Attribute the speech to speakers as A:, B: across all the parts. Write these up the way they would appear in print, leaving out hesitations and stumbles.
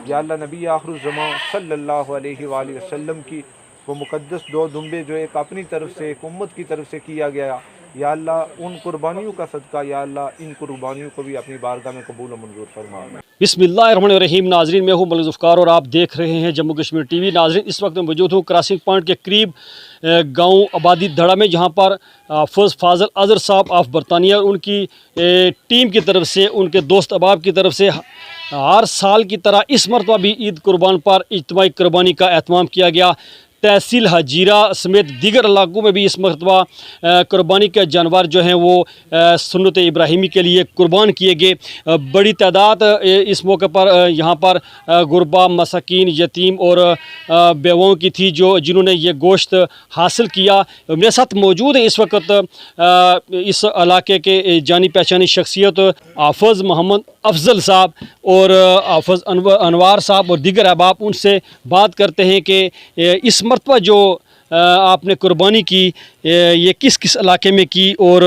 A: یا اللہ نبی آخر الزمان صلی اللہ علیہ وآلہ وسلم کی وہ مقدس دو دمبے جو ایک اپنی طرف سے ایک امت کی طرف سے کیا گیا، یا اللہ ان قربانیوں کا صدقہ یا اللہ ان قربانیوں کو بھی اپنی بارگاہ میں قبول و منظور فرما۔
B: بسم اللہ الرحمن الرحیم۔ ناظرین، میں ہوں ملک ذوالفقار اور آپ دیکھ رہے ہیں جموں کشمیر ٹی وی۔ ناظرین، اس وقت میں موجود ہوں کراسنگ پوائنٹ کے قریب گاؤں آبادی دھڑا میں، جہاں پر حافظ فاضل اظہر صاحب آف برطانیہ ان کی ٹیم کی طرف سے، ان کے دوست احباب کی طرف سے ہر سال کی طرح اس مرتبہ بھی عید قربان پر اجتماعی قربانی کا اہتمام کیا گیا۔ تحصیل حجیرہ سمیت دیگر علاقوں میں بھی اس مرتبہ قربانی کے جانور جو ہیں وہ سنت ابراہیمی کے لیے قربان کیے گئے۔ بڑی تعداد اس موقع پر یہاں پر غربا، مساکین، یتیم اور بیواؤں کی تھی جنہوں نے یہ گوشت حاصل کیا۔ میرے ساتھ موجود ہیں اس وقت اس علاقے کے جانی پہچانی شخصیت حافظ محمد افضل صاحب اور حافظ انوار صاحب اور دیگر احباب۔ ان سے بات کرتے ہیں کہ اس مرتبہ جو آپ نے قربانی کی یہ کس کس علاقے میں کی اور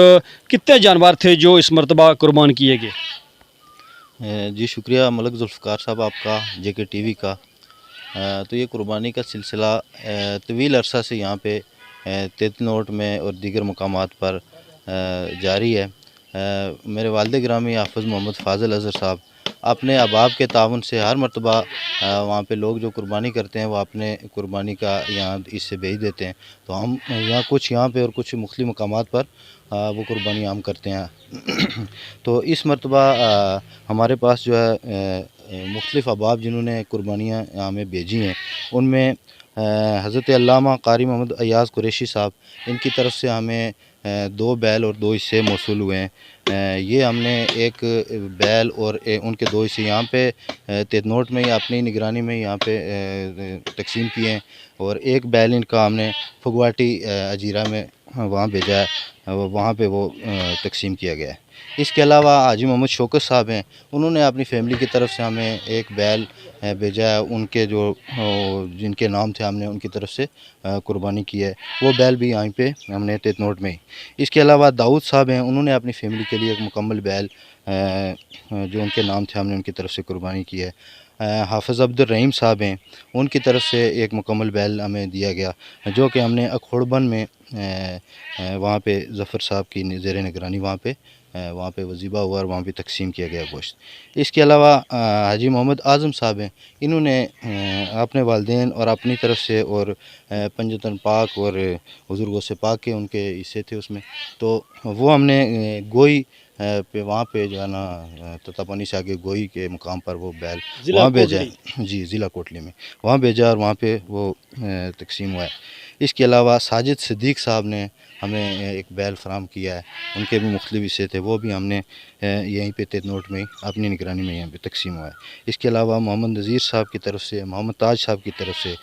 B: کتنے جانور تھے جو اس مرتبہ قربان کیے گئے؟
C: جی شکریہ ملک ذوالفقار صاحب آپ کا، جے کے ٹی وی کا۔ تو یہ قربانی کا سلسلہ طویل عرصہ سے یہاں پہ تیتنوٹ میں اور دیگر مقامات پر جاری ہے۔ میرے والد گرامی حافظ محمد فاضل اظہر صاحب اپنے احباب کے تعاون سے ہر مرتبہ وہاں پہ لوگ جو قربانی کرتے ہیں وہ اپنے قربانی کا یہاں اس سے بھیج دیتے ہیں، تو ہم کچھ یہاں پہ اور کچھ مختلف مقامات پر وہ قربانی عام کرتے ہیں۔ تو اس مرتبہ ہمارے پاس جو ہے مختلف احباب جنہوں نے قربانیاں ہمیں بھیجی ہیں، ان میں حضرت علامہ قاری محمد ایاز قریشی صاحب، ان کی طرف سے ہمیں 2 بیل اور 2 حصے موصول ہوئے ہیں۔ یہ ہم نے ایک بیل اور ان کے 2 حصے یہاں پہ تیتنوٹ میں اپنی نگرانی میں یہاں پہ تقسیم کیے ہیں، اور ایک بیل ان کا ہم نے پھگواٹی اجیرہ میں وہاں بھیجا ہے، وہاں پہ وہ تقسیم کیا گیا ہے۔ اس کے علاوہ حاجی محمد شوکت صاحب ہیں، انہوں نے اپنی فیملی کی طرف سے ہمیں ایک بیل بھیجا ہے، ان کے جو جن کے نام تھے ہم نے ان کی طرف سے قربانی کی ہے، وہ بیل بھی یہیں پہ ہم نے تیتنوٹ میں ہی۔ اس کے علاوہ داؤد صاحب ہیں، انہوں نے اپنی فیملی کے لیے ایک مکمل بیل جو ان کے نام تھے ہم نے ان کی طرف سے قربانی کی ہے۔ حافظ عبد الرحیم صاحب ہیں، ان کی طرف سے ایک مکمل بیل ہمیں دیا گیا، جو کہ ہم نے اکھوڑبن میں وہاں پہ ظفر صاحب کی زیر نگرانی وہاں پہ وظیفہ ہوا اور وہاں پہ تقسیم کیا گیا گوشت۔ اس کے علاوہ حاجی محمد اعظم صاحب ہیں، انہوں نے اپنے والدین اور اپنی طرف سے اور پنجتن پاک اور حضور غوث پاک کے ان کے حصے تھے اس میں، تو وہ ہم نے گوئی پہ وہاں پہ جو ہے نا تتاپانی سے آگے گوئی کے مقام پر وہ بیل وہاں بھیجا ہے، جی ضلع کوٹلی میں وہاں بھیجا اور وہاں پہ وہ تقسیم ہوا ہے۔ اس کے علاوہ ساجد صدیق صاحب نے ہمیں ایک بیل فراہم کیا ہے، ان کے بھی مختلف حصے تھے، وہ بھی ہم نے یہیں پہ تیتنوٹ میں اپنی نگرانی میں یہاں پہ تقسیم ہوا ہے۔ اس کے علاوہ محمد نذیر صاحب کی طرف سے، محمد تاج صاحب کی طرف سے،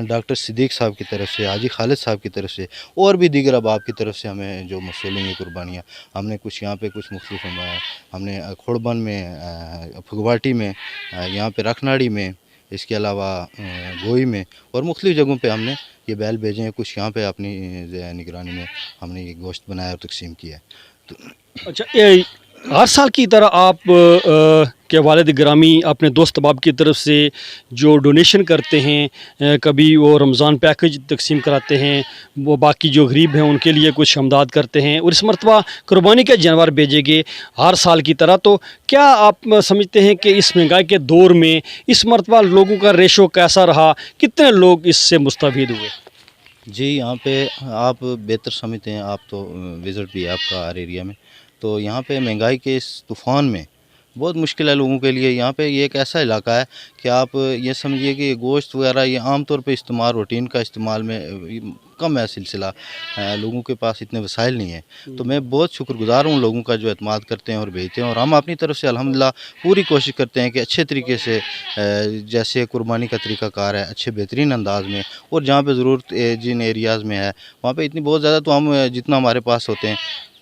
C: ڈاکٹر صدیق صاحب کی طرف سے، حاجی خالد صاحب کی طرف سے اور بھی دیگر احباب کی طرف سے ہمیں جو موصول ہیں یہ قربانیاں، ہم نے کچھ یہاں پہ کچھ مختلف ہم نے کھوڑبن میں، پھگواٹی میں، یہاں پہ رکھناڑی میں، اس کے علاوہ گوئی میں اور مختلف جگہوں پہ ہم نے یہ بیل بھیجے ہیں۔ کچھ یہاں پہ اپنی نگرانی میں ہم نے یہ گوشت بنایا اور تقسیم کیا ہے۔
B: اچھا، ہر سال کی طرح آپ کے والد گرامی اپنے دوست احباب کی طرف سے جو ڈونیشن کرتے ہیں، کبھی وہ رمضان پیکج تقسیم کراتے ہیں، وہ باقی جو غریب ہیں ان کے لیے کچھ امداد کرتے ہیں، اور اس مرتبہ قربانی کے جانور بھیجے گئے ہر سال کی طرح، تو کیا آپ سمجھتے ہیں کہ اس مہنگائی کے دور میں اس مرتبہ لوگوں کا ریشو کیسا رہا؟ کتنے لوگ اس سے مستفید ہوئے؟
C: جی یہاں پہ آپ بہتر سمجھتے ہیں، آپ تو وزٹ بھی ہے آپ کا ہر ایریا میں، تو یہاں پہ مہنگائی کے اس طوفان میں بہت مشکل ہے لوگوں کے لیے۔ یہاں پہ یہ ایک ایسا علاقہ ہے کہ آپ یہ سمجھیے کہ گوشت وغیرہ یہ عام طور پہ استعمال، روٹین کا استعمال میں کم ہے سلسلہ، لوگوں کے پاس اتنے وسائل نہیں ہیں، تو میں بہت شکر گزار ہوں لوگوں کا جو اعتماد کرتے ہیں اور بھیجتے ہیں، اور ہم اپنی طرف سے الحمدللہ پوری کوشش کرتے ہیں کہ اچھے طریقے سے جیسے قربانی کا طریقہ کار ہے اچھے بہترین انداز میں، اور جہاں پہ ضرورت جن ایریاز میں ہے وہاں پہ اتنی بہت زیادہ تو ہم جتنا ہمارے پاس ہوتے ہیں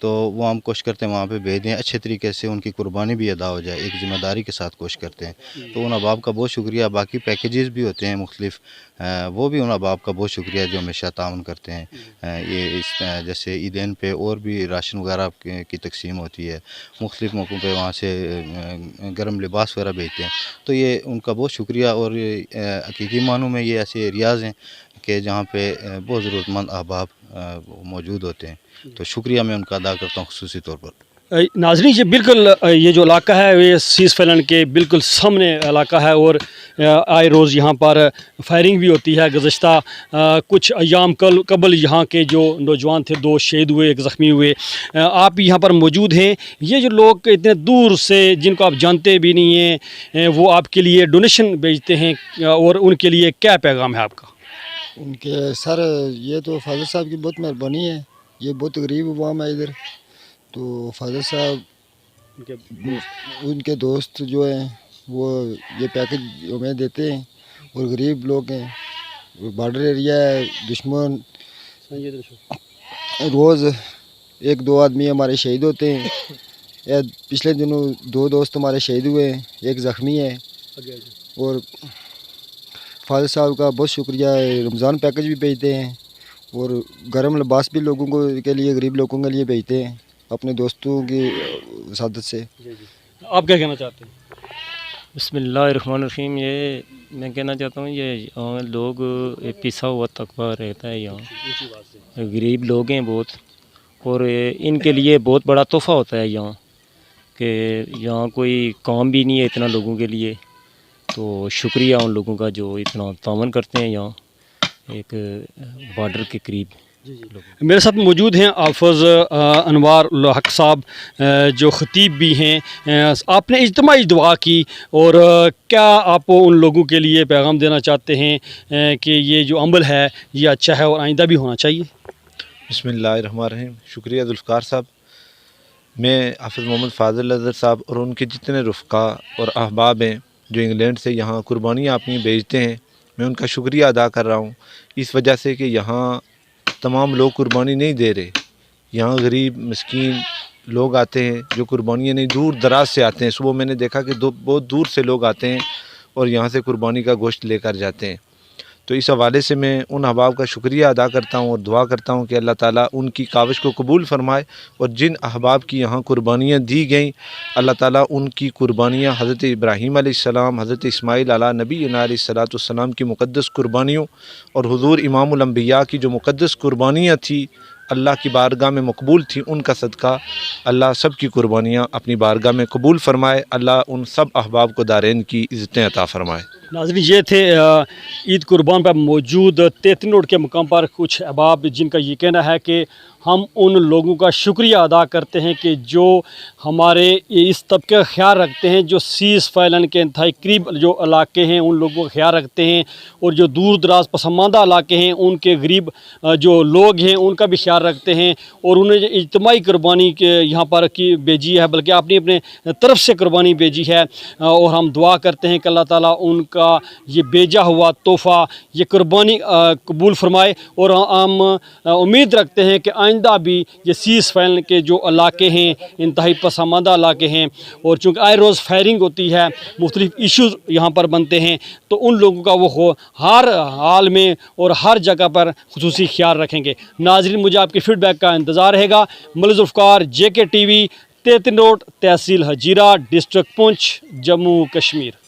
C: تو وہ ہم کوشش کرتے ہیں وہاں پہ بھیج دیں، اچھے طریقے سے ان کی قربانی بھی ادا ہو جائے، ایک ذمہ داری کے ساتھ کوشش کرتے ہیں۔ تو ان احباب کا بہت شکریہ۔ باقی پیکیجز بھی ہوتے ہیں مختلف، وہ بھی ان احباب کا بہت شکریہ جو ہمیشہ تعاون کرتے ہیں۔ یہ اس جیسے عیدین پہ اور بھی راشن وغیرہ کی تقسیم ہوتی ہے، مختلف موقعوں پہ وہاں سے گرم لباس وغیرہ بھیجتے ہیں، تو یہ ان کا بہت شکریہ۔ اور حقیقی معنوں میں یہ ایسے ایریاز ہیں کہ جہاں پہ بہت ضرورت مند احباب موجود ہوتے ہیں، تو شکریہ میں ان کا ادا کرتا ہوں خصوصی طور پر۔
B: ناظرین یہ بالکل یہ جو علاقہ ہے یہ سیز فیلن کے بالکل سامنے علاقہ ہے، اور آئے روز یہاں پر فائرنگ بھی ہوتی ہے۔ گزشتہ کچھ ایام قبل یہاں کے جو نوجوان تھے 2 شہید ہوئے، 1 زخمی ہوئے۔ آپ یہاں پر موجود ہیں، یہ جو لوگ اتنے دور سے جن کو آپ جانتے بھی نہیں ہیں وہ آپ کے لیے ڈونیشن بھیجتے ہیں، اور ان کے لیے کیا پیغام ہے آپ کا؟
D: ان کے سر یہ تو فاضل صاحب کی بہت مہربانی ہے، یہ بہت غریب عوام ہے ادھر، تو فاضل صاحب ان کے دوست جو ہیں وہ یہ پیکج ہمیں دیتے ہیں، اور غریب لوگ ہیں، بارڈر ایریا ہے، دشمن روز 1-2 آدمی ہمارے شہید ہوتے ہیں۔ پچھلے دنوں 2 دوست ہمارے شہید ہوئے ہیں، 1 زخمی ہے۔ اور فاضل صاحب کا بہت شکریہ، رمضان پیکج بھی بھیجتے ہیں، اور گرم لباس بھی لوگوں کو کے لیے، غریب لوگوں کے لیے بھیجتے ہیں اپنے دوستوں کی وسادت سے۔
B: آپ کیا کہنا چاہتے ہیں؟
E: بسم اللہ الرحمن الرحیم۔ یہ میں کہنا چاہتا ہوں یہ لوگ پسا ہوا تقویٰ رہتا ہے یہاں، غریب لوگ ہیں بہت، اور ان کے لیے بہت بڑا تحفہ ہوتا ہے یہاں، کہ یہاں کوئی کام بھی نہیں ہے اتنا لوگوں کے لیے، تو شکریہ ان لوگوں کا جو اتنا تعاون کرتے ہیں یہاں ایک بارڈر کے قریب۔
B: میرے ساتھ موجود ہیں حافظ انوار الحق صاحب جو خطیب بھی ہیں۔ آپ نے اجتماعی دعا کی، اور کیا آپ ان لوگوں کے لیے پیغام دینا چاہتے ہیں کہ یہ جو عمل ہے یہ اچھا ہے اور آئندہ بھی ہونا چاہیے؟
A: بسم اللہ الرحمن الرحیم۔ شکریہ ذوالفقار صاحب۔ میں حافظ محمد فاضل اظہر صاحب اور ان کے جتنے رفقا اور احباب ہیں جو انگلینڈ سے یہاں قربانیاں اپنی بھیجتے ہیں، میں ان کا شکریہ ادا کر رہا ہوں، اس وجہ سے کہ یہاں تمام لوگ قربانی نہیں دے رہے، یہاں غریب مسکین لوگ آتے ہیں جو قربانیاں نہیں، دور دراز سے آتے ہیں۔ صبح میں نے دیکھا کہ بہت دور سے لوگ آتے ہیں اور یہاں سے قربانی کا گوشت لے کر جاتے ہیں۔ تو اس حوالے سے میں ان احباب کا شکریہ ادا کرتا ہوں اور دعا کرتا ہوں کہ اللہ تعالیٰ ان کی کاوش کو قبول فرمائے، اور جن احباب کی یہاں قربانیاں دی گئیں اللہ تعالیٰ ان کی قربانیاں حضرت ابراہیم علیہ السلام، حضرت اسماعیل علیہ نبی علیہ السلام کی مقدس قربانیوں، اور حضور امام الانبیاء کی جو مقدس قربانیاں تھیں اللہ کی بارگاہ میں مقبول تھی، ان کا صدقہ اللہ سب کی قربانیاں اپنی بارگاہ میں قبول فرمائے۔ اللہ ان سب احباب کو دارین کی عزتیں عطا فرمائے۔
B: ناظرین یہ تھے عید قربان پر موجود 33 روڈ کے مقام پر کچھ احباب جن کا یہ کہنا ہے کہ ہم ان لوگوں کا شکریہ ادا کرتے ہیں کہ جو ہمارے اس طبقے کا خیال رکھتے ہیں، جو سیز فیلن کے انتہائی قریب جو علاقے ہیں ان لوگوں کا خیال رکھتے ہیں، اور جو دور دراز پسماندہ علاقے ہیں ان کے غریب جو لوگ ہیں ان کا بھی خیال رکھتے ہیں، اور انہیں اجتماعی قربانی کے یہاں پر کی بھیجی ہے، بلکہ اپنی اپنے طرف سے قربانی بھیجی ہے، اور ہم دعا کرتے ہیں کہ اللہ تعالیٰ ان کا یہ بھیجا ہوا تحفہ، یہ قربانی قبول فرمائے، اور ہم امید رکھتے ہیں کہ آئندہ بھی یہ سیز فیلن کے جو علاقے ہیں انتہائی پسماندہ علاقے ہیں، اور چونکہ آئے روز فائرنگ ہوتی ہے، مختلف ایشوز یہاں پر بنتے ہیں، تو ان لوگوں کا وہ ہر حال میں اور ہر جگہ پر خصوصی خیال رکھیں گے۔ ناظرین مجھے آپ کے فیڈ بیک کا انتظار رہے گا۔ ملک ذوالفقار، JK TV، 33 روڈ، تحصیل ہجیرہ، ڈسٹرکٹ پونچھ، جموں کشمیر۔